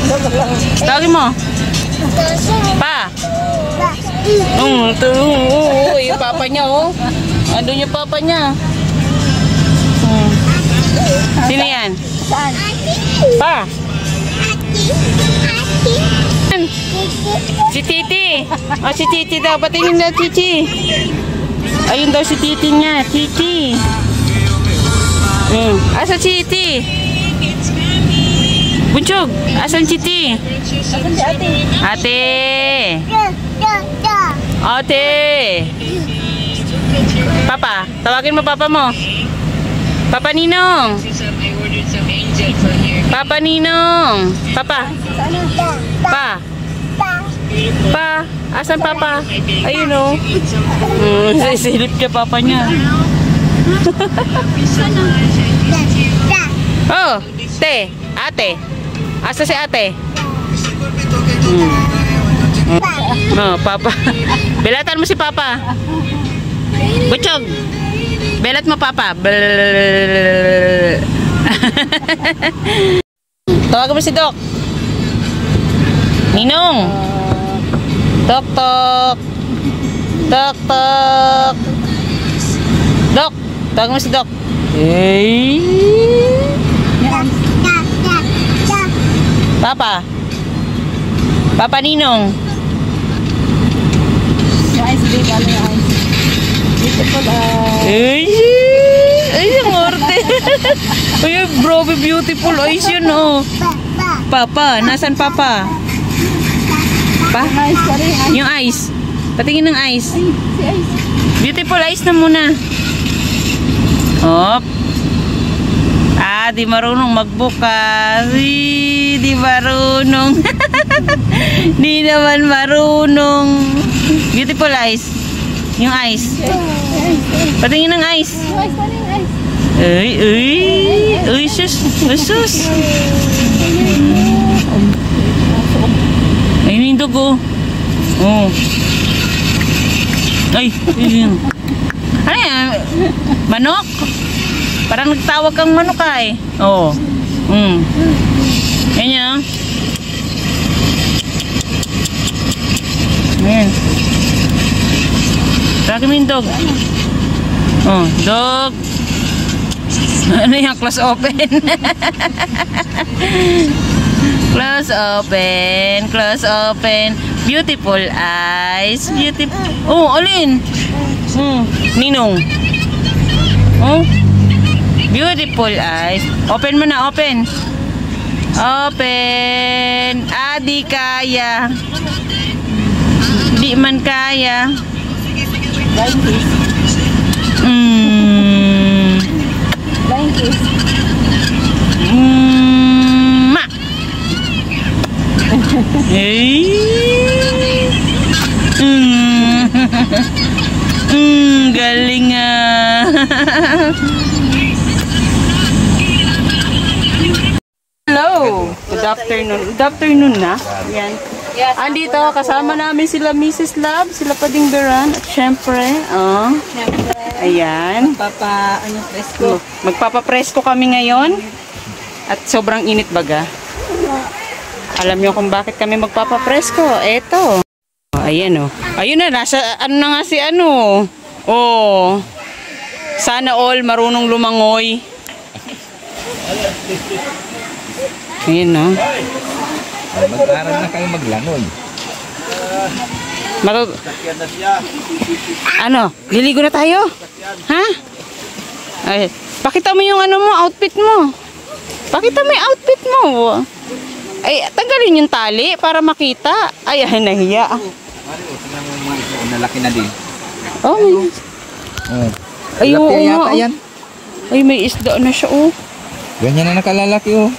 Tawagin mo. Pa. Yung papa niya, oh. Andun yung papa niya. Sino yan? Saan? Pa. Si Titi. Oh, si Titi daw. Patingin na, Titi. Ayun daw si Titi niya. Titi. Asa si Titi? Bunchog. Asan si Titi? Asan si ate? Ate. Ate. Papa. Tawagin mo papa mo. Papa Ninong. Papa Ninong. Papa. Pa. Pa. Asan papa? Ayun o. Silip niya papa niya. Oh. Te. Ate. Asa si ate? Oh, papa. Belatan mo si papa. Butchog. Belat mo papa. Tawagan mo si Doc. Ninong. Tok tok. Tok tok. Doc. Tawagan mo si Doc. Hey. Papa. Papa Ninong. Yung ice cream, ano yung ice? Beautiful, Ay, ang arte. Ay, bro, beautiful eyes yun, oh. Papa, nasan papa? Pa? Ice, sorry, ice. Yung ice. Patingin ng ice. Ay, si ice. Beautiful eyes na muna. Hop. Ah, di marunong magbukas. Di marunong. Di naman marunong. Beautiful eyes. Yung ice. Patingin ng ice. Yung ice, sorry, yung ice. Ay, ay. Ay, sus. Sus. Ayun yung dugo. Oh. Ay, ayun. Ano yan? Manok? Parang nagtawag kang manok ay. Oo. Yan yan. Ayan. Tawagin mo yung dog. Oh, dog. Ano yan? Close open. Close open. Close open. Beautiful eyes. Beautiful. Oh, alin? Ninong. Oh. Beautiful eyes. Open mo na, open. Open. Di kaya. Di man kaya. Blind kiss. Blind kiss. Ma. Hey. Galing ah. Hello. Good afternoon. Good afternoon na. Yan. Yes. Andito kasama namin sila Mrs. Love, sila Pading Duran at syempre, ayan. Presko. Magpapapresko kami ngayon. At sobrang init baga. Alam niyo kung bakit kami magpapapresko? Eto. Ayan oh. Ayun na, nasa ano na nga si ano. Oh. Sana all marunong lumangoy. Ayan oh. Mag-aaral na kayo maglangoy. Ano? Liligo na tayo? Ha? Ay, pakita mo yung ano mo, outfit mo. Pakita mo yung outfit mo. Ay, tanggalin yung tali para makita. Ay, nahiya. Nalaki na din. Oh, may... Ay, oo nga. Yan. Ay, may isda na siya, oh. Ganyan na nakalalaki, oh.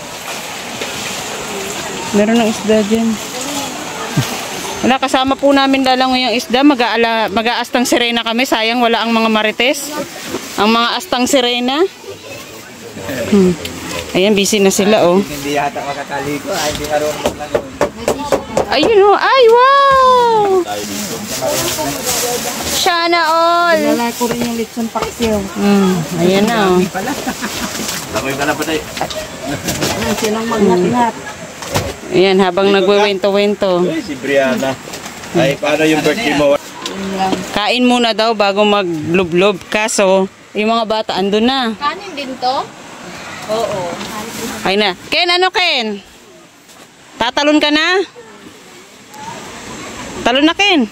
Meron ng isda dyan. Wala, kasama po namin dalang yung isda. Mag-aastang sirena kami. Sayang, wala ang mga marites. Ang mga astang sirena. Ayan, busy na sila, oh. Hindi yata makakaliko. Ay, hindi marunong maglangoy. Ayun, oh. Ay, wow! Sana all! Nalala ko rin yung litson paksiw. Ayan na, oh. Langoy ka na pa tayo. Sinong maglatinat? Ayan, habang nagwewento-wento. Uy, si Brianna. Ay, paano yung birthday mo? Kain muna daw bago maglublob. Kaso, yung mga bata andun na. Kanin din to? Oo. Ay na. Ken, ano Ken? Tatalon ka na? Talon na Ken.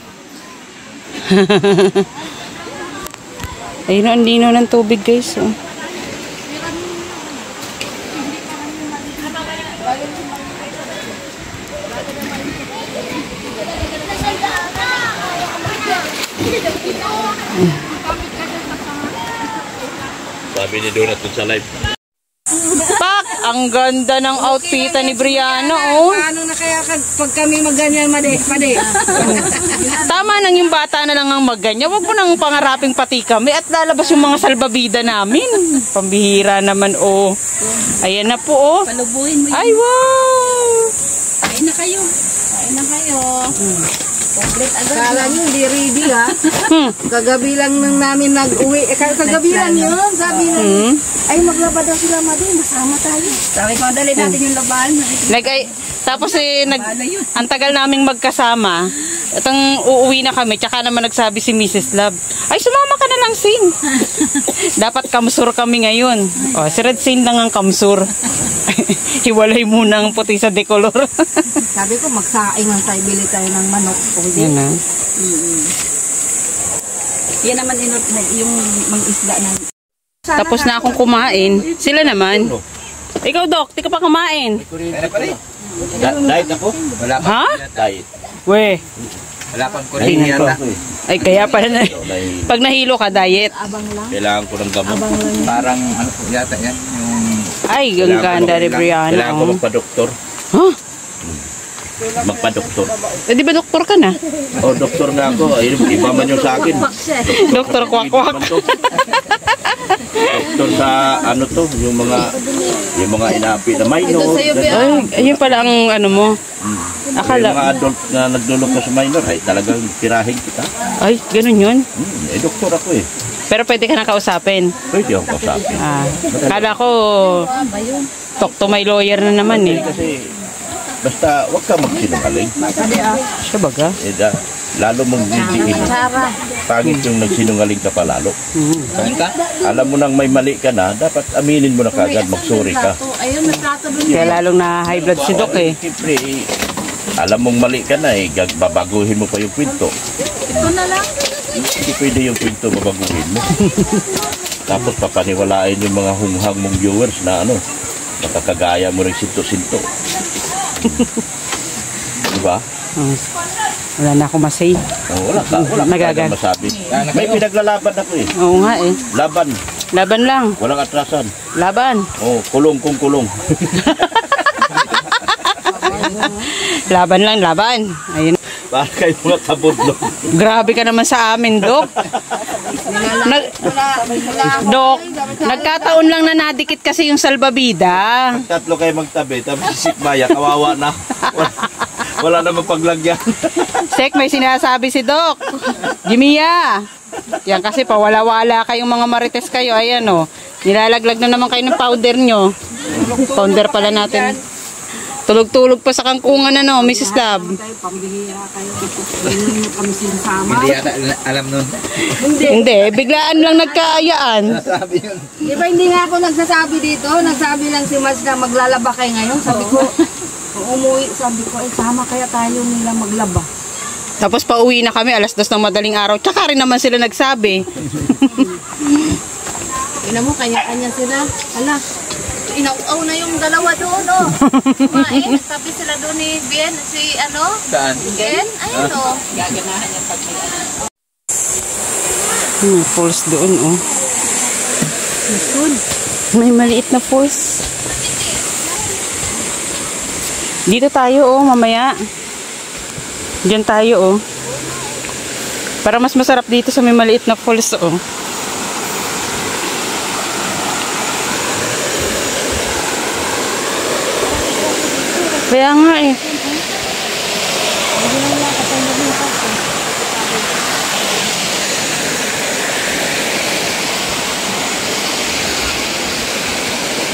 Ayun na, ang linaw ng tubig guys. Oh. Sabi ni Donut dun sa live. Pak! Ang ganda ng outfitan ni Brianna, oh. Paano na kaya pag kami magganyan, madi? Tama nang yung bata na lang ang magganyan. Huwag mo nang pangaraping pati kami at lalabas yung mga salbabida namin. Pambihira naman, oh. Ayan na po, oh. Palubuhin mo. Ay, wow! Kain na kayo. Kain na kayo. Complete agad. Kala nyo, hindi ready ha. Kagabi lang nang namin nag-uwi. Kagabi lang yun. Sabi na, ay maglaba daw sila madi. Masama tayo. Sabi ko, dali natin yung laban. Tapos ang tagal naming magkasama. Itong uuwi na kami, tsaka naman nagsabi si Mrs. Love, ay sumama ka na lang, Sin. Dapat kamsur kami ngayon. O, si Red Sin lang ang kamsur. Hiwalay muna ang puti sa decolor. Sabi ko, magsaing lang tayo. Bili tayo ng manok. Yan na. Yan naman yung mga isda na. Tapos na akong kumain. Sila naman. Ikaw, Doc, di ka pa kumain. Kaya pala Diet ako? Wala pa. Ha? Diet. We. Wala pang kuryente yata. Ay, kaya pala na. Pag nahilo ka, diet. Abang lang. Kailangan ko ng gamot. Abang lang. Parang ano po yata yan. Yung Ay, ang ganda ni Brianna. Kailangan ko Oh. magpa-doktor. Huh? Magpa-doktor. Eh, di ba doktor ka na? Oh, doktor nga ako. Ay, iba man yung sa akin. Doktor kwak-kwak. Doktor sa ano to, yung mga inapi na minor. Ay, ayun pala ang ano mo. Yung Akala. mga adult na naglulok ko sa minor, ay talagang tirahin kita. Ay, ganun yun. Eh, doktor ako eh. Pero pwede ka na kausapin. Pwede ako kausapin. Ah, kala ko, talk to my lawyer na naman eh. Kasi, basta wag ka magsinungaling. Siya baga? Eh, lalo mong didiin. Pangit yung nagsinungaling ka pa lalo. Alam mo nang may mali ka na, dapat aminin mo na kagad, magsuri ka. Ayun, naplato doon. Kaya lalong na high blood si Doc eh. Siyempre, alam mong mali ka na eh, babaguhin mo pa yung kwento. Ito na lang. Hindi pwede yung kwento babaguhin mo. Tapos papaniwalain yung mga hunghang mong viewers na ano, makakagaya mo rin sinto-sinto. Diba? Wala na ako masay. Oh, wala ka Nagagal. masabi. May pinaglalaban ako eh. Oo nga eh. Laban. Laban lang. Walang atrasan. Laban. Oh, kulong kung kulong. Laban lang, laban. Ayun. Para kayo mga kabudlo. Grabe ka naman sa amin, Doc. Doc, nagkataon lang na nadikit kasi yung salbabida. Tatlo kayo magtabi, tapos si Sikmaya, kawawa na. Wala na mapaglagyan. Sek, may sinasabi si Doc. Jimia. Yan kasi pawala-wala kayong mga marites kayo. Ayan o. Nilalaglag na naman kayo ng powder nyo. Powder pala natin. Tulog-tulog pa sa kangkungan na no, Mrs. Love. Pambihira kayo. Hindi mo kami sinasama. hindi yata alam nun. Hindi, biglaan lang nagkaayaan. Sabi yun. Di ba hindi nga ako nagsasabi dito? Nagsabi lang si Mas na maglalaba kayo ngayon. Sabi ko, kung umuwi, sabi ko, ay sama kaya tayo nila maglaba. Tapos pauwi na kami, alas 2 ng madaling araw. Tsaka rin naman sila nagsabi. Ina mo, kanya-kanya sila. Hala, inaw-aw na yung dalawa doon, oh. Kumain, nagtabi sila doon ni Ben, si ano? Saan? Ben, ayun, oh. Falls doon, oh. May maliit na falls. Dito tayo, oh, mamaya. Diyan tayo, oh. Para mas masarap dito sa may maliit na falls, oh. Kaya nga, eh.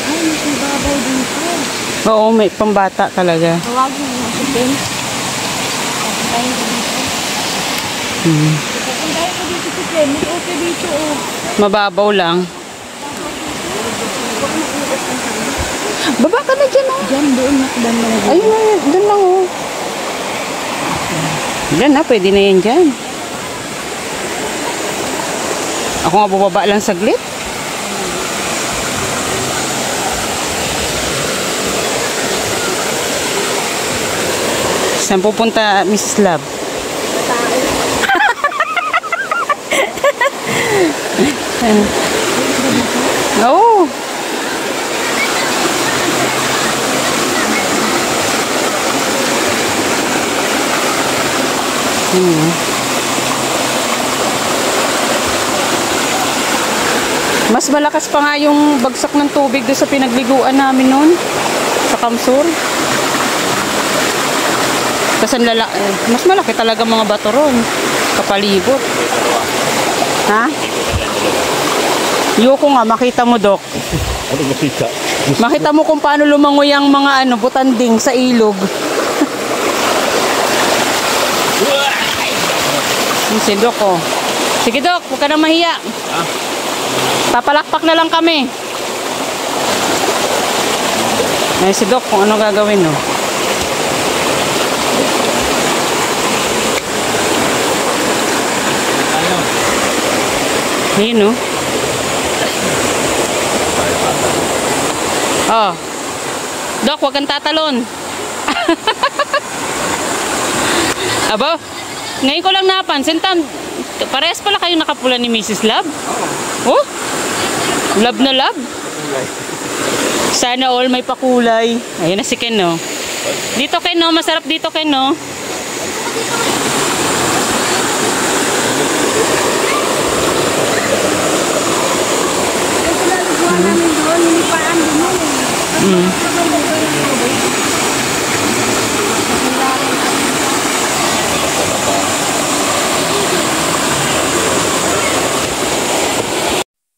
Ay, may babaw dito. Oo, may pambata talaga. Tawagin mo si Ben. Papuntahin ko dito. Papuntahin ko dito si Ben. May okay dito oh. Mababaw lang. Baba ka na dyan, oh. Diyan, doon nakdan mo na dyan. Ayun, ayun. Doon lang, oh. Diyan na, pwede na yan dyan. Ako nga bubaba lang saglit. Saan pupunta, Mrs. Love? Oo. Mas malakas pa nga yung bagsak ng tubig doon sa pinagliguan namin noon sa Kamsur. Kasi mas malaki talaga mga bato ron kapalibot. Ha? Yoko nga, makita mo, Dok. Ano makita? Makita mo kung paano lumangoy ang mga butanding sa ilog. Si Dok, oh. Sige, Dok, huwag ka na mahiya. Papalakpak na lang kami. Ay, si Dok, kung ano gagawin, oh. Ayun, oh. Oh. Dok, huwag kang tatalon. Aba, ngayon ko lang napansin, parehas pala kayo nakapula ni Mrs. Love. Oh? Love na love. Sana all may pakulay. Ayun na si Ken, no? Dito, Ken, no? Masarap dito, Ken, no?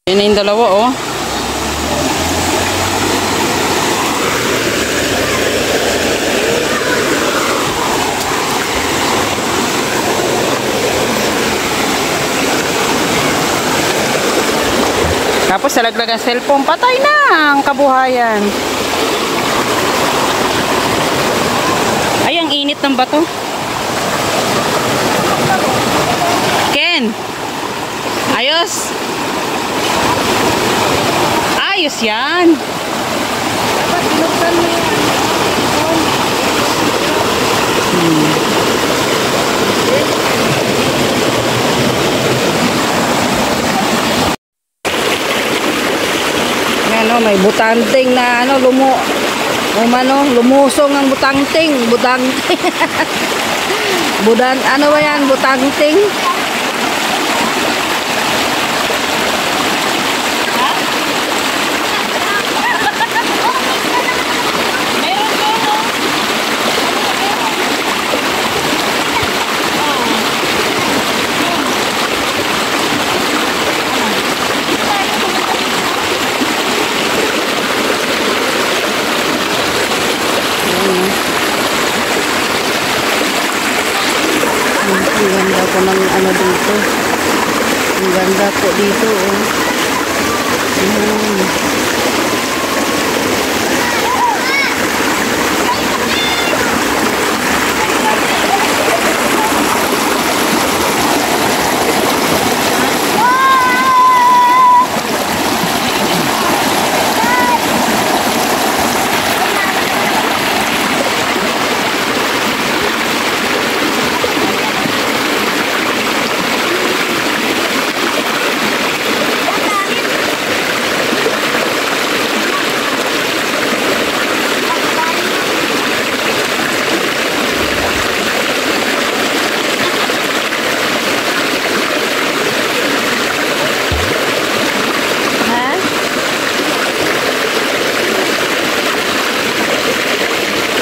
Yan na yung dalawa, oh. Tapos salaglag ang cellphone, patay na ang kabuhayan. Ay, ang init ng bato. Ken! Ayos! Ayos yan! Dapat binuksan mo yan. Ano, may butangting na lumusong ang butangting. Ano ba yan, butangting? Ang ganda po ng dito. Ang ganda po dito, oh.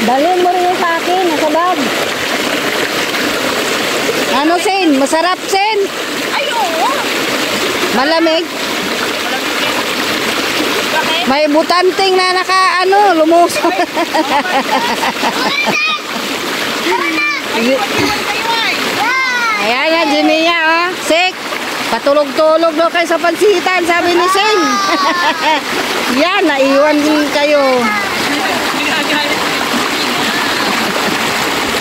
Dalhin mo rin yung sa akin, nasa bag. Ano, Sen? Masarap, Sen? Ay, oo. Malamig? Bakit? May butanting na lumusok. Ayan na, Jimia, oh. Sik, patulog-tulog daw kayo sa pansitan, sabi ni Sing. Yan, naiwan din kayo.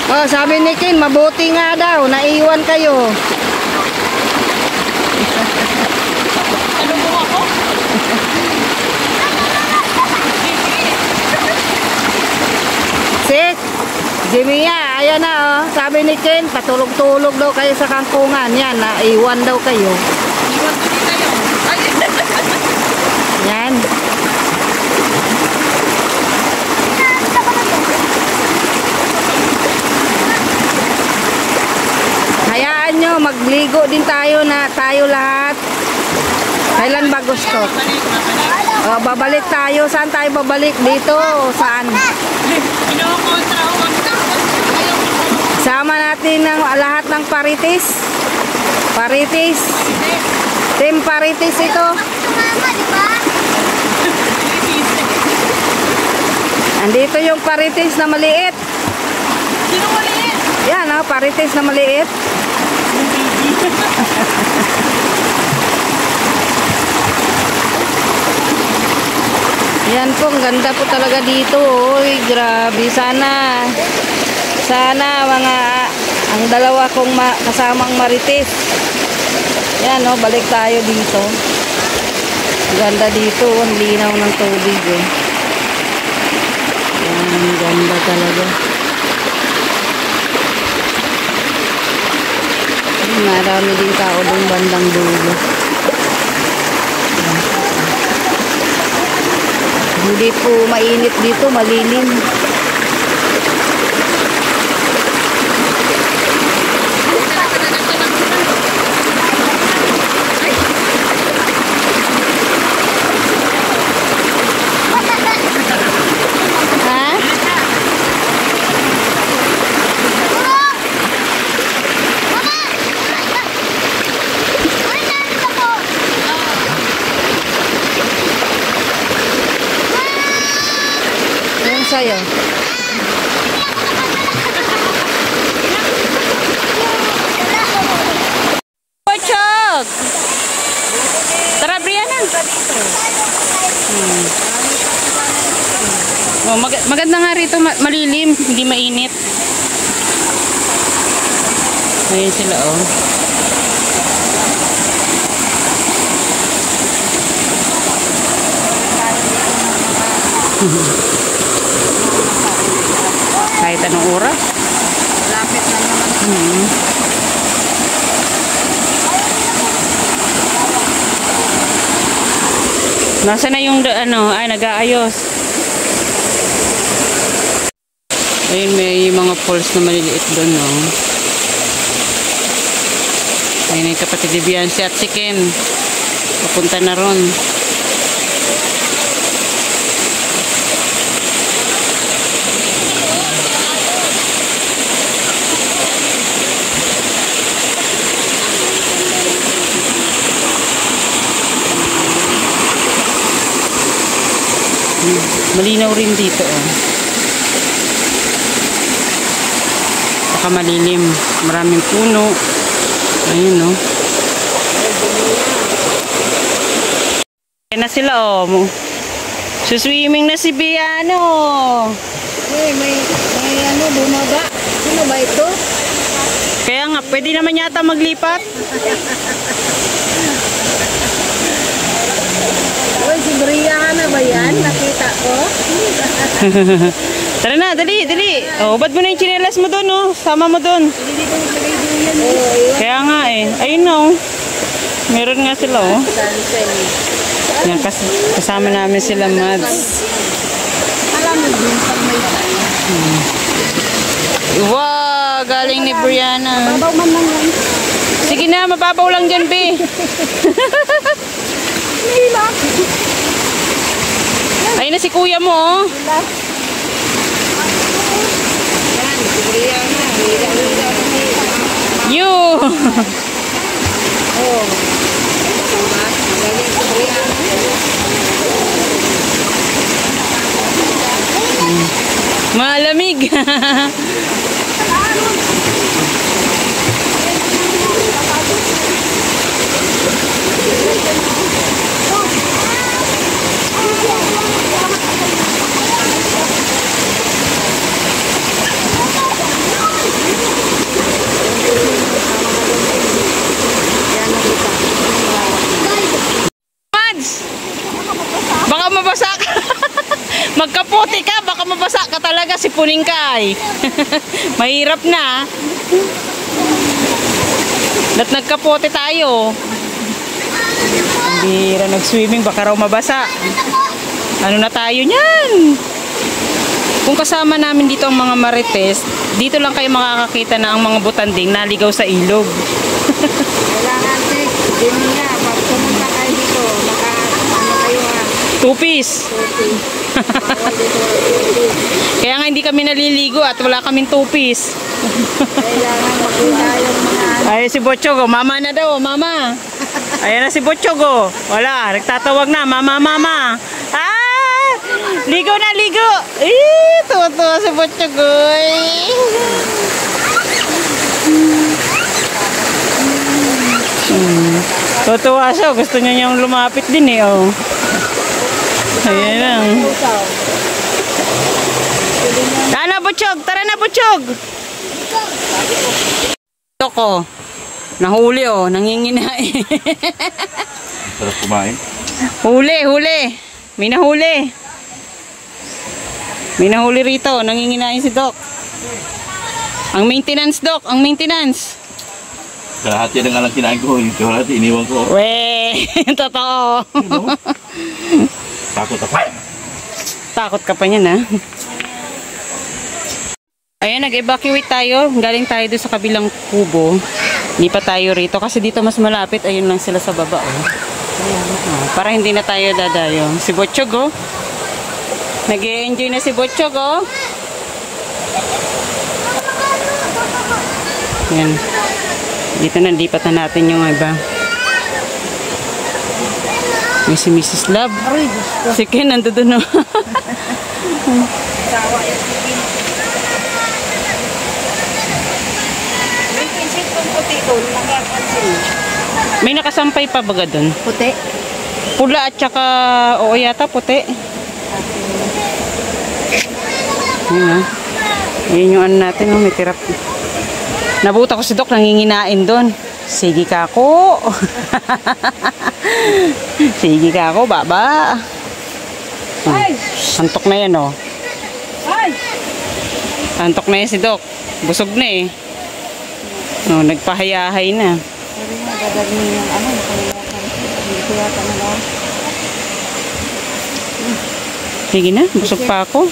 Oh, sabi ni Kin, mabuti nga daw, naiwan kayo. Sik, Jimia, ayan na, oh. Sabi ni Ken, patulog-tulog daw kayo sa kangkungan. Yan, naiwan daw kayo. Iwan ko din kayo. Yan. Hayaan nyo, magligo din tayo lahat. Kailan ba gusto? Oh, babalik tayo. Saan tayo babalik? Dito o saan? Sama natin lahat ng paritis. Paritis. Team paritis ito. Andito yung paritis na maliit. Sino maliit? Yan, oh, paritis na maliit. Yan po, ang ganda po talaga dito. Uy, grabe. Sana ang dalawa kong kasamang marites. Yan, oh, balik tayo dito. Ang ganda dito. Ang linaw ng tubig, eh. Yan, ang ganda talaga. Marami din tao doon bandang dulo. Hindi po mainit dito, malilim. Sa'yo. Pochok! Tara, Brianna. Oh, maganda nga rito, malilim, hindi mainit. Ayun sila, oh. Kahit anong oras. Lapit na naman. Nasa na yung nag-aayos. Ayun, may mga poles na maliliit doon, no. Ayun yung kapatid ni Biancy at si Ken. Papunta na ron. Malinaw rin dito, oh. Saka malilim. Maraming puno. Ayun, oh. Ayan na sila, oh. Suswimming na si Biano. May bumaba. Sino ba ito? Kaya nga, pwede naman yata maglipat. Uy, si Brianna ba yan? Nakita ko. Tara na, dali. Oh, ba't mo na yung chinelas mo doon, oh? Sama mo doon. Kaya nga, eh. Ayun, oh. Meron nga sila, oh. Yan, kasama namin sila, Mads. Alam mo din pag may Wow, galing ni Brianna. babaw man lang yan. Sige na, mababaw lang dyan, be. Ayun na si kuya mo, oh. Yan, si Brianna. You. Oh. Galing si Brianna. Mads! Baka mabasa ka. Magkaputi ka, baka mabasa ka talaga, sipunin ka ay. Mahirap na. Ba't nagkaputi tayo? Hindi na nag-swimming, baka raw mabasa. Ano na tayo niyan? Kung kasama namin dito ang mga marites, dito lang kayo makakakita na ang mga butanding naligaw sa ilog. Kailangan din niya, pag pumunta kayo dito, ano kayo Two-piece. Kaya nga hindi kami naliligo at wala kaming two-piece. Kailangan makita yung mga Ay, si Botchogo, mama na daw, mama. Ayan na si Botchogo. Wala, nagtatawag na, mama, mama. Ah! Ligo na, ligo. Eh, tuwa-tuwa si Botchogo. Tuwa siya, gusto niya niyang lumapit din eh, oh. Ayan lang. Tara na, Botchog! Tara na, Botchog! Ito ko. Nahuli, oh. Nanginginain. Sarap kumain. Huli, huli. May nahuli. May nahuli rito. Nanginginain si Doc. Ang maintenance, Doc. Ang maintenance. Kalahati na nga lang kinain ko. Yung kalahati iniwan ko. Weh, totoo. Takot ako. Takot ka pa niyan, ha? Ayan, nag-evacuate tayo. Galing tayo doon sa kabilang kubo. Hindi pa tayo rito kasi dito mas malapit. Ayun lang sila sa baba, oh. Ayan, oh. Para hindi na tayo dadayo. Si Botchog, oh. Nag-e-enjoy na si Botchog, oh. Ayan. Dito na, lipat na natin yung iba. May si Mrs. Love. Si Ken, nandoon, oh. May nakasampay pa baga doon? puti. Pula at saka, oo yata, puti. Yun, ha. Yun yung ano natin, oh, may tirap. Nabuta ko si Doc, nanginginain doon. Sige ka ako. Sige ka ako, baba. Antok na yan, oh. Antok na yan si Doc. Busog na eh. No, nagpahayahay na. Pero nga, dadagmin yung ano, nakayatan na lang. Sige na, busog pa ako.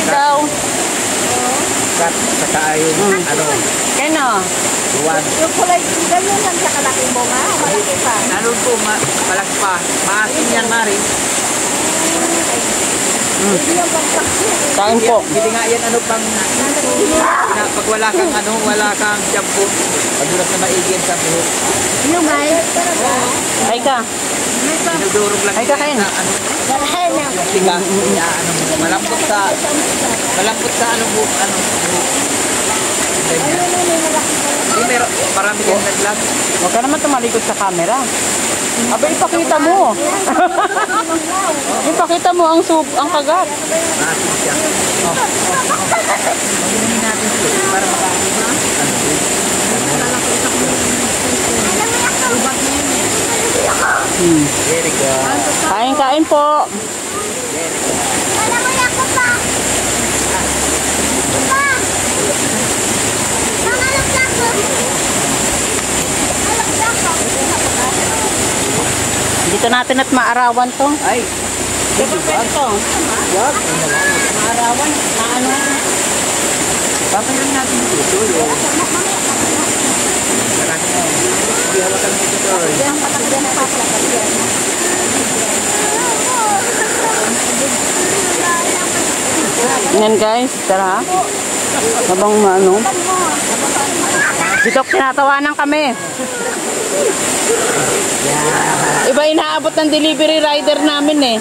daw. Saka yung ano, Kano? buwan. Yung kulay, ganyan lang siya kalaki mo nga. Malaki pa. Naroon po, malaki pa. Maasin yan, Mari. Hindi yung pagpaksin. Kain po. Hindi nga yan ano pag wala kang ano, wala kang shampoo. Pagulas na maigyan sa buhok. Yung may. Ay ka. Dinudurog lang Ay, kakain. sa ano. Dalahan na. Tiga. Kaya ano, malambot sa ano buhok, ano. Hindi, meron. Marami yan naglag. Huwag ka naman tumalikod sa camera. Aba, ipakita mo. Ipakita mo ang kagat. Maasin siya. Magiging natin ito para makaano. Very good. Kain po. Dito natin at maarawan to. Ay, Dapat pwede to. wag. Maarawan. Maano. Papayan natin ito. Hindi halakan ito. Yan guys, tara. Habang ano. Dito tinatawanan kami. Iba inaabot ng delivery rider namin eh.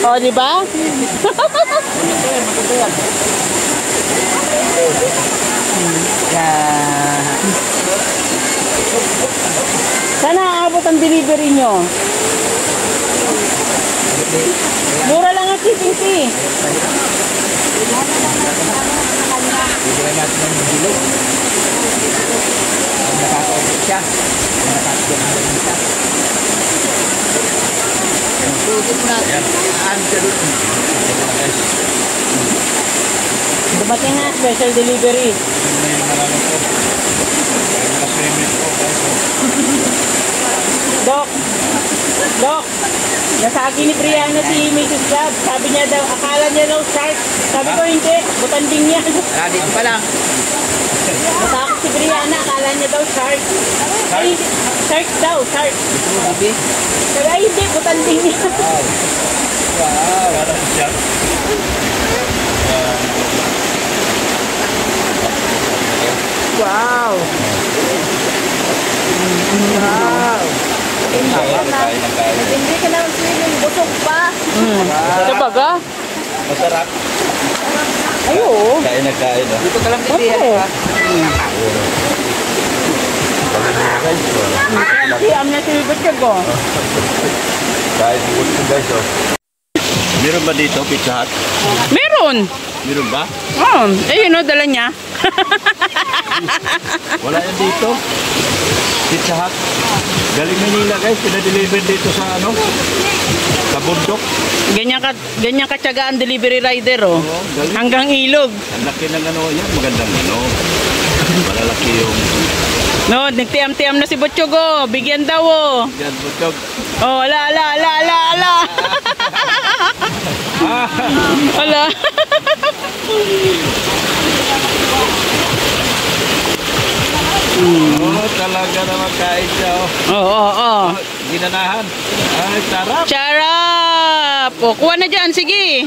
O, di ba? Sana aabot ang delivery nyo. Mura lang ang shipping fee. Bibigyan natin ng bilog. Nakakaubos siya. Nakakaubos siya. Sulit natin. Answer. Dumating na special delivery. Dok, nasa akin ni Brianna si Mrs. Gab. Sabi niya daw, akala niya daw shark. Sabi ko hindi, butanding yan. Dito pa lang. Natakot si Brianna, akala niya daw shark. Ay, shark daw, shark. Sabi? Sabi, ay hindi, butanding yan. Wow. Wow. Hindi ka na swimming, busog pa. Ito baga? Masarap. Ay, oo. Kain na kain. Oh. Dito ka lang Okay. titiyan. Siyam na silibot ka ko. Kain po guys. Oh. Meron ba dito Pizza Hut? Meron. Meron ba? Oh, ayun o, dala niya. Wala yan dito. Pizza Hut. Galing Manila guys, pinadeliver dito sa ano? Sa bundok. Ganyan katyaga ang delivery rider oh. galing. Hanggang ilog. Ang laki ng ano yan, magandang ano. Malalaki yung No, nagtiam-tiam na si Butchogo. Bigyan daw oh. yan butog. Oh, ala. Ala. Oh, talaga naman kain siya. Oh. Oh. Ginanahan. Ay, sarap. Charap! O, kuha na dyan, sige.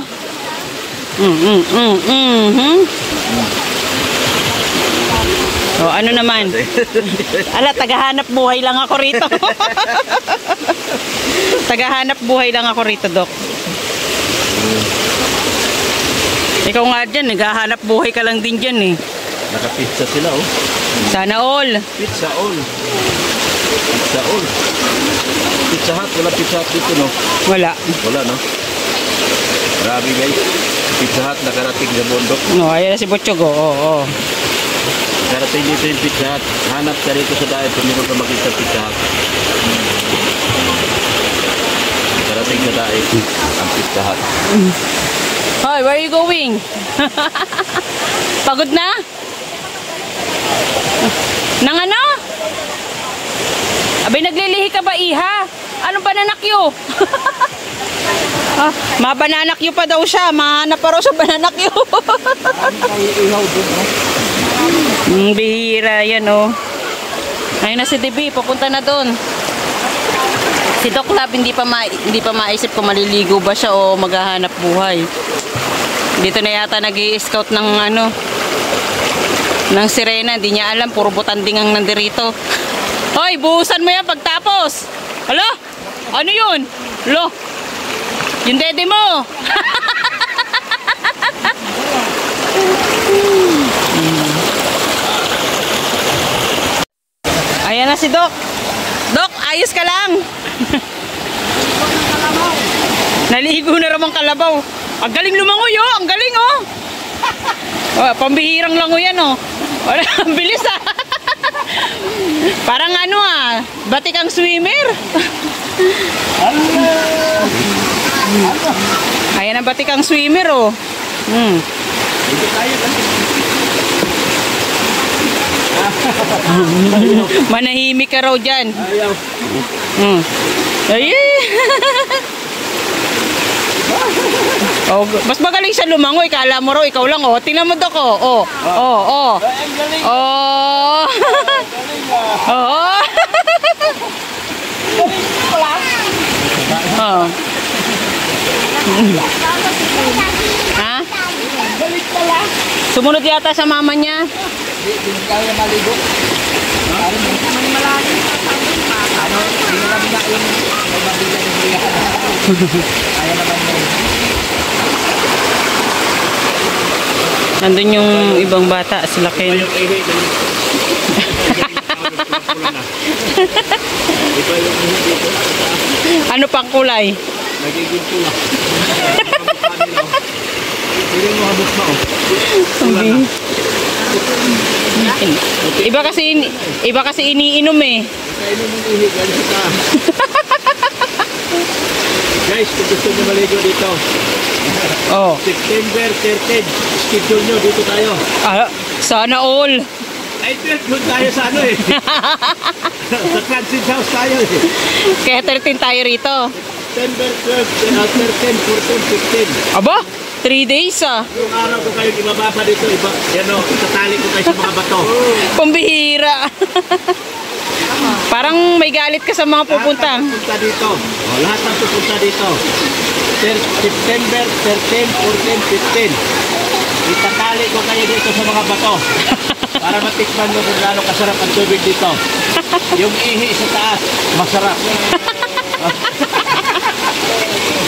O, ano naman? Ala, tagahanap buhay lang ako rito. Tagahanap buhay lang ako rito, Dok. Ikaw nga dyan, naghahanap buhay ka lang din dyan eh. Naka-pizza sila oh. Sana all. Pizza all. Pizza all. Pizza Hut, wala Pizza Hut dito no? Wala. Wala no? Grabe guys. Pizza Hut nakarating sa bundok. No, ayan na si Butchogo. Oo. Nakarating dito yung Pizza Hut. Hanap ka rito sa dahil kung meron ka makita Pizza Hut. Nakarating sa dahil ang Pizza Hut. Hoy, where are you going? Pagod na? Nang ano? Abay, naglilihi ka ba, iha? Anong pananakyo? Ah, mabananakyo pa daw siya. Mahanap pa raw sa bananakyo. Bihira yan, oh. Ayun na si Debbie, papunta na doon. Si Doc Lab hindi pa maisip kung maliligo ba siya o maghahanap buhay. Dito na yata nag-i-scout ng ng sirena. Hindi niya alam, puro butanding ang nandirito. Hoy, buhusan mo yan pagtapos. Hala? Ano yun? Lo? Yung dede mo. Ayan na si Doc. Doc, ayos ka lang. Naligo na ramang kalabaw. Ang galing lumangoy, oh. Ang galing, oh. Oh, pambihirang langoy yan, oh. Ang bilis, ah. Parang batik ang swimmer. Ayan ang batik ang swimmer, oh. Manahimik ka raw dyan. Ay. Oh, mas magaling siya lumangoy. Kala mo raw ikaw lang, oh. Tingnan mo, Dok, oh. Oh. Oh. Oh. Ha? Sumunod yata sa mama niya. Hindi kaya maligo. Nandun yung ibang bata, sila Ken. Ano pang kulay? Nagiging pula. Hindi mo habot mo. Iba kasi iniinom eh. Kainom ng ihi, galing sa taas. Guys, kung gusto nyo maligo dito, Oh. September 13, schedule nyo, dito tayo. Ah, sana all. Ay, doon tayo sa sa Francis House tayo eh. Kaya 13 tayo rito. September 12, 13, 14, 15. Aba, 3 days ah. Yung araw ko kayo ibababa dito, itatali ko kayo sa mga bato. Pambihira. Parang may galit ka sa mga pupunta. Lahat ng pupunta dito. Lahat ng pupunta dito. September 13, 14, 15. Itatali ko kayo dito sa mga bato. Para matikman mo kung gaano kasarap ang tubig dito. Yung ihi sa taas, masarap.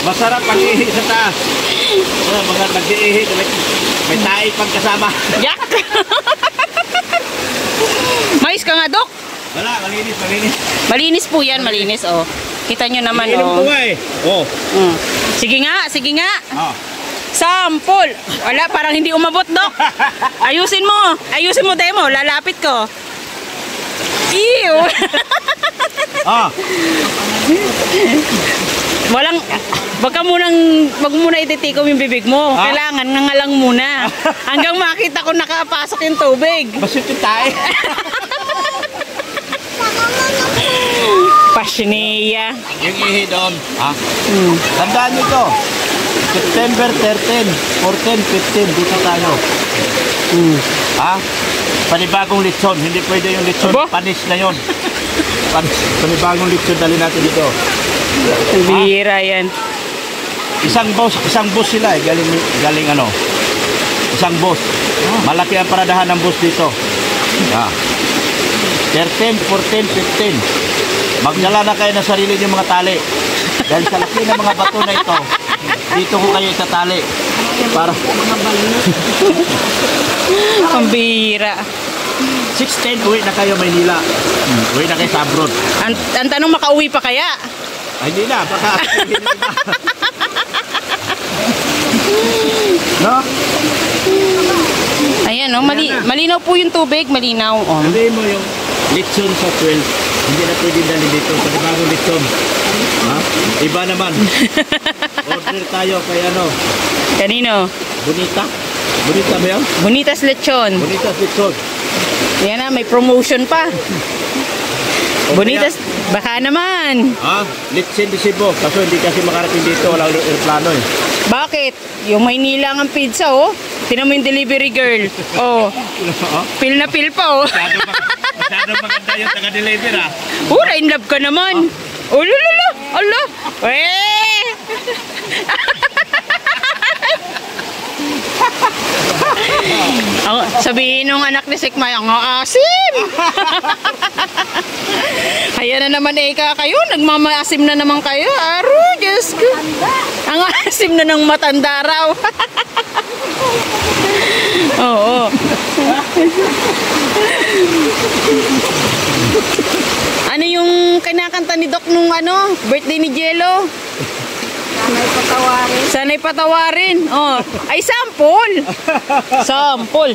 Masarap ang ihi sa taas. Mga nag-iihi, may tae pang kasama. Yak! Mais ka nga, Dok. Wala, malinis, malinis. Malinis po yan, malinis, oh. Kita nyo naman, Iniinom oh. ko nga eh. Oh. Sige nga, sige nga. Oh. Sample. Wala, parang hindi umabot, Dok. Ayusin mo, demo. Lalapit ko. Ew. Ah. Wag muna ititikom yung bibig mo. Ah? Kailangan nangalang muna. Hanggang makita ko nakapasok yung tubig. Basit yung tae. Pasyoneya. Yung ihi doon. Ha? Tandaan nyo ito. September 13, 14, 15. Dito tayo. Ha? Panibagong litson. Hindi pwede yung litson. Aba? Panis na yun. Panibagong litson. Dali natin dito. Bira yan. Isang bus sila eh. Galing ano. Isang bus. Malaki ang paradahan ng bus dito. Ha? 13, 14, 15. Magdala na kayo ng sarili niyong mga tali. Dahil sa laki ng mga bato na ito, dito ko kayo itatali. Para Pambira. 16, uwi na kayo Maynila. Uwi na kayo sa abroad. Ang tanong, makauwi pa kaya? Ay, hindi na. Baka no? Ayan, no? Malinaw po yung tubig. Malinaw. Oh. Sabihin mo yung litson sa 12. Hindi na pwede dali dito. Panibagong litson. Ha? Iba naman. Order tayo kay ano. Kanino? Bonita. Bonita ba yun? Bonitas lechon. Bonita litson. Yan na, may promotion pa. Bonitas Baka naman. Ha? Litsin de Cebu. Kaso hindi kasi makarating dito. Walang aeroplano eh. Bakit? Yung Maynila ang pizza, oh. Tinan mo yung delivery girl. Oh. Pil na pil pa, oh. Masyadong maganda yung taga-deliver ah. Oh, in love ka naman. Oh, lala. Ala. Eh. Sabihin nung anak ni Sikmay, ang asim. Ayan na naman kayo. Nagmamaasim na naman kayo. Aro, Diyos ko. Ang asim na ng matanda raw. Oo. Ano yung kinakanta ni Doc nung birthday ni Jello? Sana'y patawarin. Sana'y patawarin. Oh, ay sample. Sample.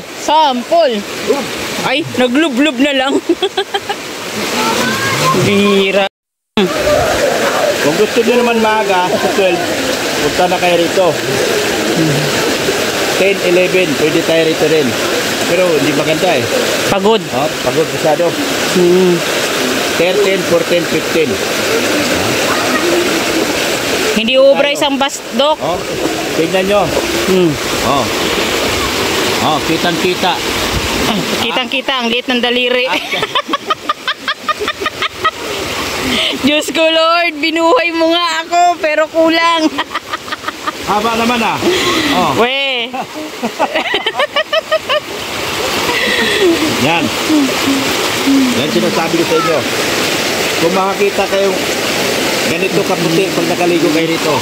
Ay, naglub-lub na lang. Bira. Kung gusto nyo naman maaga sa 12, punta na kayo rito. 10, 11, pwede tayo rito rin. Pero hindi maganda eh. Pagod. Oh, pagod masyado. 13, 14, 15. Hindi ubra isang bus, Doc. Oh, tingnan nyo. Oh. Oh, kitang-kita. Kitang-kita, ang liit ng daliri. Diyos ko, Lord, binuhay mo nga ako, pero kulang. Haba naman ah. Oh. We. Yan. Yan sinasabi ko sa inyo. Kung makakita kayong ganito kaputi pag nakaligo kayo dito.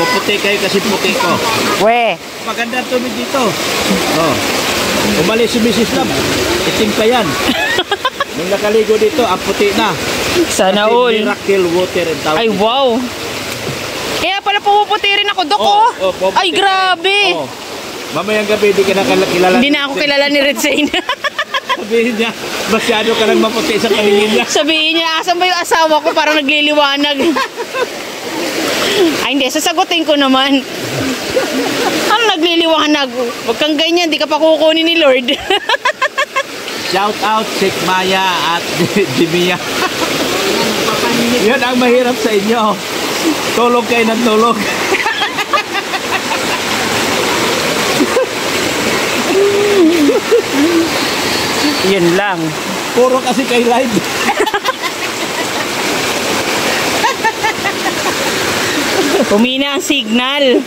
Puputi kayo kasi puti ko. We. Maganda tubig dito. Oh. Umalis si Mrs. Lam. Itim pa yan. Nung nakaligo dito, ang puti na. Sana all. Miracle water and tawag. Ay, wow. Kaya pala pumuputi rin ako, Dok, oh. Ay, grabe. Oh. Mamayang gabi, hindi ka na kilala. Hindi na ako kilala ni Red Zane. Sabihin niya, masyado ka nang maputi sa paningin niya. Sabihin niya, asan ba yung asawa ko? Parang nagliliwanag. Ay, hindi. Sasagutin ko naman. Ano nagliliwanag? Huwag kang ganyan. Di ka pa kukunin ni Lord. Shout out, Sikmaya at Jimia. Yan ang mahirap sa inyo. Tulog kayo ng tulog. Yun lang. Puro kasi kay live. Pumina ang signal.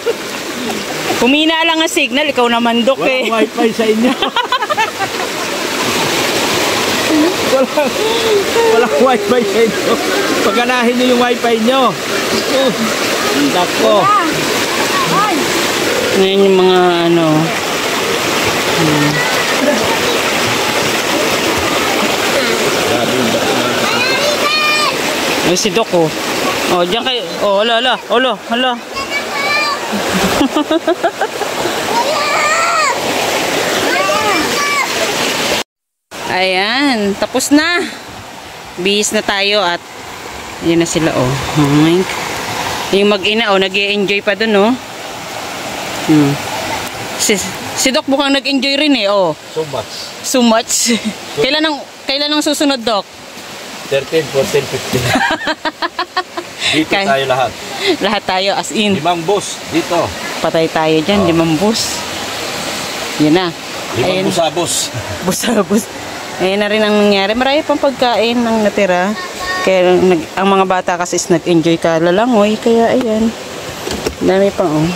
Pumina lang ang signal. Ikaw naman, Dok, eh. Walang wifi sa inyo. Walang wifi sa inyo. Paganahin nyo yung wifi nyo. Dako. Ngayon yung mga Ay, si Doc, oh. Oh, diyan kayo. Oh, hala. Ayan, tapos na. Bihis na tayo at yan na sila, oh. Yung mag-ina, oh, nag-i-enjoy pa dun, oh. Si Doc mukhang nag-enjoy rin, eh, oh. So much. Kailan ang susunod, Doc? 13, 14, 15. Dito tayo lahat. Lahat tayo, as in. 5 bus dito. Patay tayo dyan, 5 bus. Yan na. 5 busabos. Busabos. Ayan na rin ang nangyari. Marami pang pagkain ang natira. Kaya ang mga bata kasi is nag-enjoy kalalangoy. Kaya ayan. Dami pang, oh.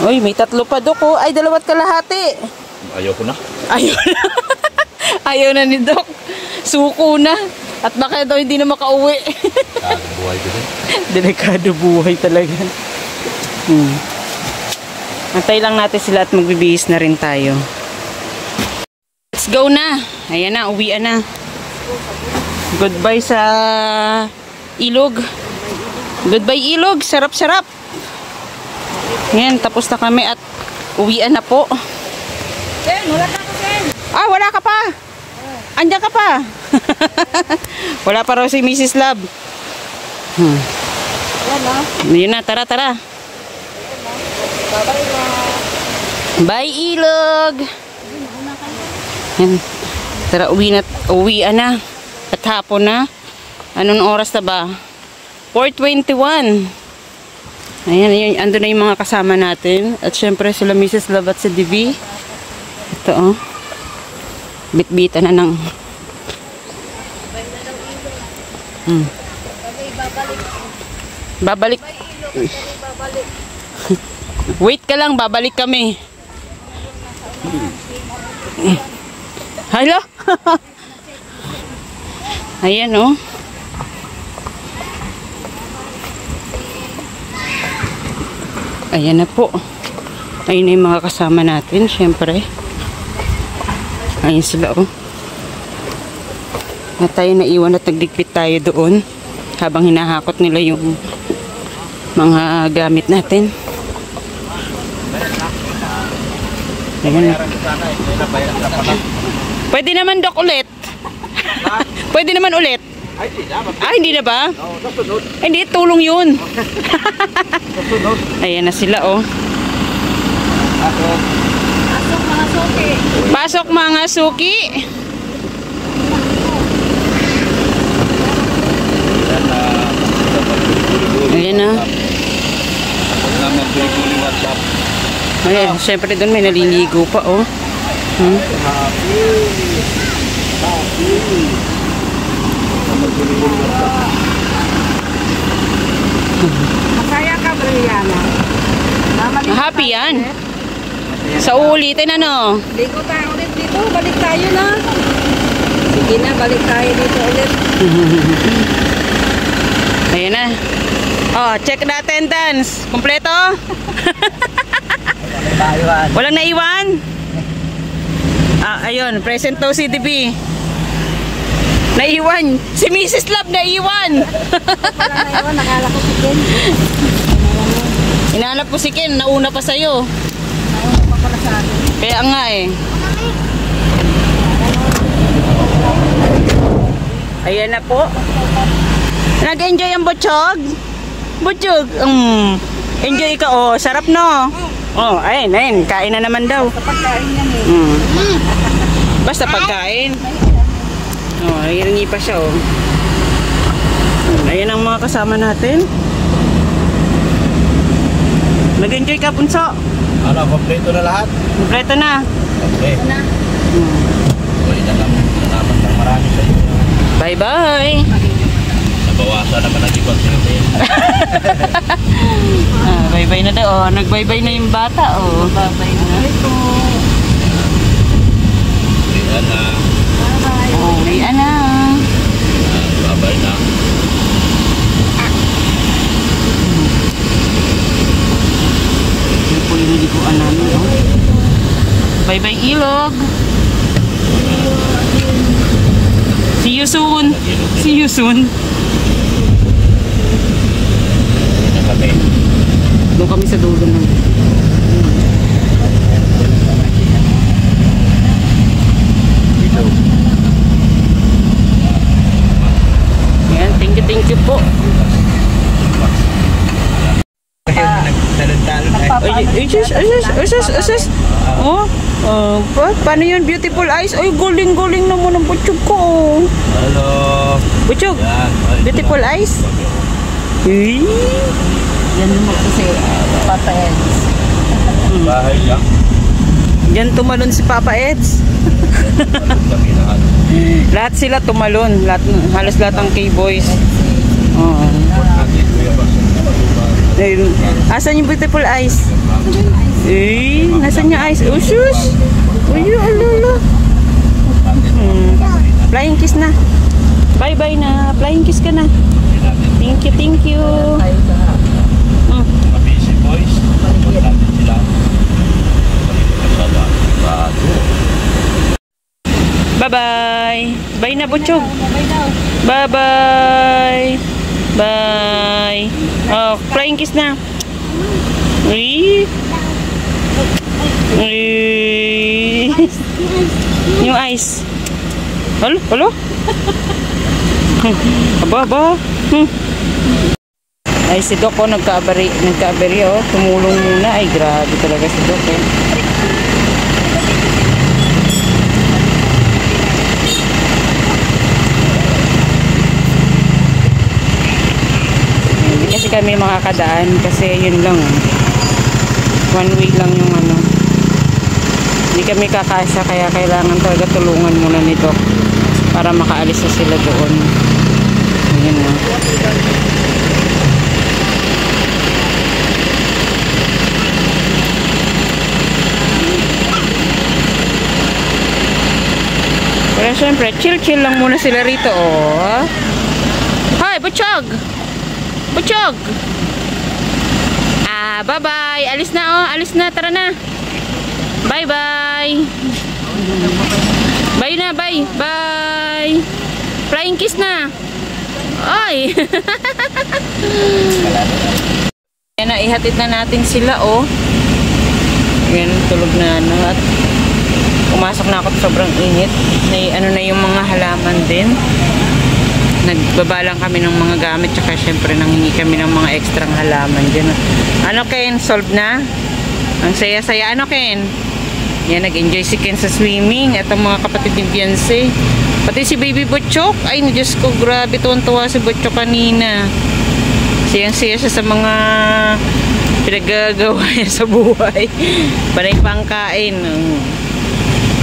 Uy, may 3 pa, Doc, oh. Ay, 2 kalahati. Ayoko na. Ayaw na. Ayaw na ni Doc. Suko na. At baka daw hindi na makauwi. Delikado buhay din. Delikado buhay talaga. Antay lang natin sila at magbibihis na rin tayo. Let's go na. Ayan na, uwian na. Goodbye sa ilog. Goodbye ilog. Sarap-sarap. Ayan, tapos na kami at uwian na po. Ken, wala ka ko, Ken. Ah, wala ka pa. Andiyan ka pa. Wala pa raw si Mrs. Love. Wala. Yun na, tara. Bye, ilog. Yan. Tara, uwi na. At hapon na. Anong oras na ba? 4:21. Ayan, ando na yung mga kasama natin. At syempre sila Mrs. Love at si Divi. Ito oh. Bitbita na ng... Babalik. Wait ka lang, babalik kami. Hello? Ayan oh. Ayan na po. Ayun na yung mga kasama natin, syempre. Ayun sila oh. Na tayo naiwan at nagligpit tayo doon habang hinahakot nila yung mga gamit natin. Ayan. Pwede naman Dok ulit. Pwede naman ulit. Hindi na ba? Hindi, tulong yun. Ayan na sila oh. Pasok mga suki. Pasok mga suki. Ayan na. Ayan, syempre doon may naliligo pa oh. Masaya ka, Brianna. Happy yan. Sa uulitin ano? Ligo tayo ulit dito. Balik tayo na. Sige na, balik tayo dito ulit. Ayan na. Oh, check the attendance. Kompleto? Walang naiwan? Ayun. Present to si DB. Naiwan. Si Mrs. Love naiwan. Wala na yun, nakala ko si Ken. Inaanap ko si Ken. Nauna pa sa'yo. Nauna pa pala sa akin. Kaya nga eh. Ayan na po. Nag-enjoy ang butchog? Butchog. Enjoy ka oh. Sarap no? Oh, ayun. Kain na naman daw. Sa pagkain yan eh. Basta pagkain. Oh, hiringi pa siya oh. Ayan ang mga kasama natin. Nag-enjoy ka, Punso? Ano, kompleto na lahat? Kompleto na. Okay. Uy, nalaman ng marami sa inyo. Bye-bye. Nabawasan naman ang ibang sinasin. Bye-bye na daw. Oh, nag-bye-bye na yung bata. Oh. Bye-bye na. Ayan na. Oh, ayan na. Babay na. Yan po yung liguan namin. Oh. Bye-bye, Ilog. See you soon. See you soon. Ito kami. Doon kami sa dulo ng... Dito. Yan, thank you po. Paano yun? Beautiful eyes. Ay, galing naman ang butchog ko. Hello. Butchog, Yan. beautiful eyes. Uy. Yan naman kasi Papa Eds. Bahay niya. Diyan tumalon si Papa Eds. Kami lahat. Lahat sila tumalon. Halos lahat ng K-boys. Oh. Asan yung beautiful eyes? Eh, nasan yung eyes? Oh, shush! Uy, alala. Flying kiss na. Bye-bye na. Flying kiss ka na. Thank you. Busy boys. Natin sila. Bye-bye. Bye na, Butchog. Bye-bye. Bye. Oh, flying kiss na. Uy. Uy. Yung eyes. Halo? Aba. Ay, si Doc, nagka-abari, oh. Tumulong muna. Ay, grabe talaga si Doc, eh. kami makakadaan kasi yun lang. One way lang yung ano. Hindi kami kakasya kaya kailangan talaga tulungan muna ni Doc para makaalis na sila doon. Ayan na. Pero syempre, chill-chill lang muna sila rito, oh. Hoy, Butchog! Butchog! Ah, bye-bye! Alis na, oh. Alis na, tara na. Bye-bye! Bye na, bye! Bye! Flying kiss na! Ay! Yan na, ihatid na natin sila, oh. Yan, tulog na, ano. At pumasok na ako, sobrang init. Ano na yung mga halaman din. Nagbaba lang kami ng mga gamit, tsaka syempre nanghingi kami ng mga ekstrang halaman din. Ano, Ken? Solve na? Ang saya-saya. Ano, Ken? Yan, nag-enjoy si Ken sa swimming. At ang mga kapatid ni Beyonce. Pati si Baby Butchok. Ay, Diyos ko, grabe. Tuwan-tuwa si Butchok kanina. Siyang-siya siya sa mga pinagagawa niya sa buhay. Panay pangkain.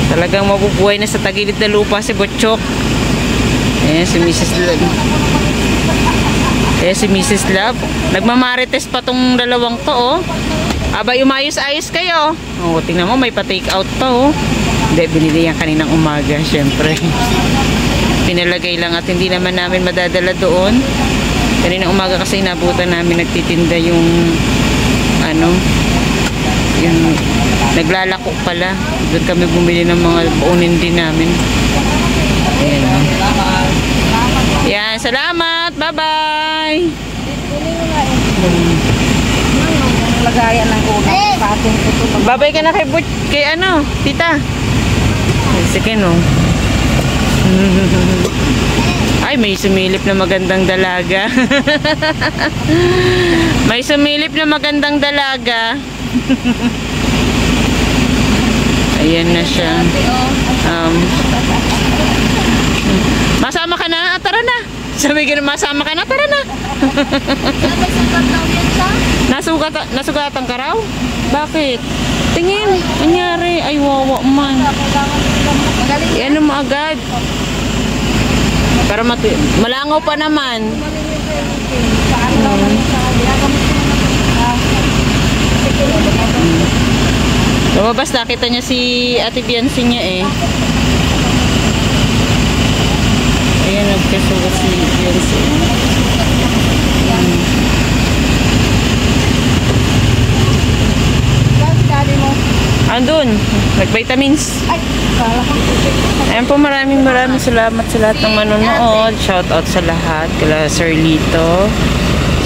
Talagang mabubuhay na sa tagilid na lupa si Butchok. Ayan, si Mrs. Love. Ayan, si Mrs. Love. Nagmamarites pa tong dalawang to, oh. Abay, umayos-ayos kayo. Oh, tingnan mo, may pa-take out pa, oh. Hindi, binili yan kaninang umaga, syempre. Pinalagay lang at hindi naman namin madadala doon. Kaninang umaga kasi nabutan namin nagtitinda yung ano, yung naglalako pala. Doon kami bumili ng mga paunin din namin. Ayan. Yan, salamat. Bye-bye. Lagayan ng unang pating ito. Bye-bye ka na kay ano, tita. Sige, no. Ay, may sumilip na magandang dalaga. May sumilip na magandang dalaga. Ayan na siya. Masama ka na? Tara na. Sabi ka na, masama ka na? Tara na. Nasugatan ka raw? Bakit? Tingin. Anyari? Ay, wawa man. Ano mo agad? Para malangaw pa naman. Lumabas, nakita niya si Ate Beyonce niya eh. Ayan, nagkasugat si Beyonce. Andun, nag-vitamins. Ayan po, maraming salamat sa lahat ng manonood. Shout out sa lahat. Kila Sir Lito,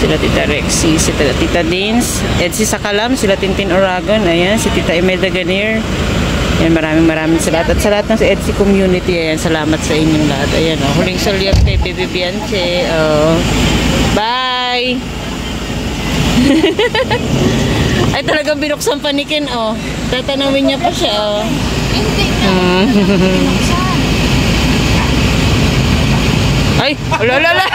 sila Tita Rexy, sila Tita Dins, Edsy Sakalam, sila Tintin Oragon, ayan, si Tita Imelda Ganier. Ayan, maraming salamat. At sa lahat ng sa Edsy community, ayan, salamat sa inyong lahat. Ayan, oh, huling salyot kay Baby Beyonce. Oh. Bye! Ay, talagang binuksan pa ni Ken, oh. Tatanawin niya pa siya, oh. Hindi na. Ay, lala.